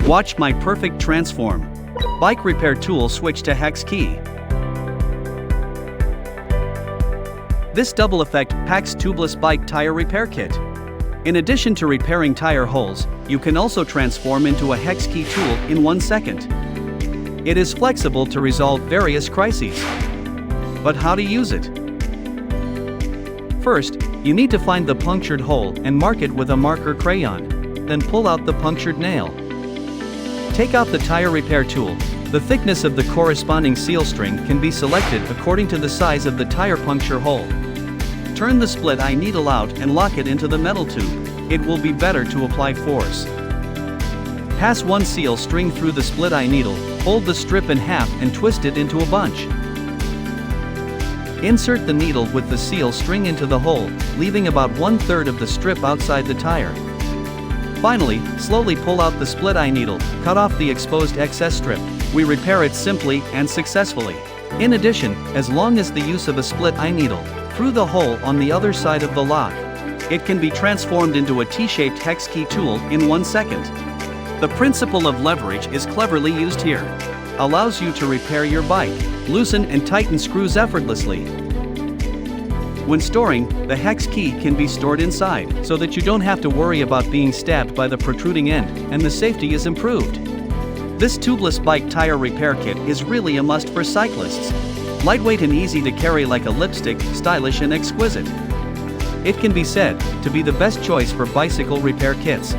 Watch my perfect transform. Bike repair tool switch to hex key. This double effect PAX Tubeless bike tire repair kit. In addition to repairing tire holes, you can also transform into a hex key tool in 1 second. It is flexible to resolve various crises. But how to use it? First, you need to find the punctured hole and mark it with a marker crayon. Then pull out the punctured nail. Take out the tire repair tool. The thickness of the corresponding seal string can be selected according to the size of the tire puncture hole. Turn the split eye needle out and lock it into the metal tube. It will be better to apply force. Pass one seal string through the split eye needle, fold the strip in half and twist it into a bunch. Insert the needle with the seal string into the hole, leaving about 1/3 of the strip outside the tire. Finally, slowly pull out the split eye needle, cut off the exposed excess strip. We repair it simply and successfully. In addition, as long as the use of a split eye needle through the hole on the other side of the lock, it can be transformed into a T-shaped hex key tool in 1 second. The principle of leverage is cleverly used here. Allows you to repair your bike, loosen and tighten screws effortlessly. When storing, the hex key can be stored inside, so that you don't have to worry about being stabbed by the protruding end, and the safety is improved. This tubeless bike tire repair kit is really a must for cyclists. Lightweight and easy to carry like a lipstick, stylish and exquisite. It can be said to be the best choice for bicycle repair kits.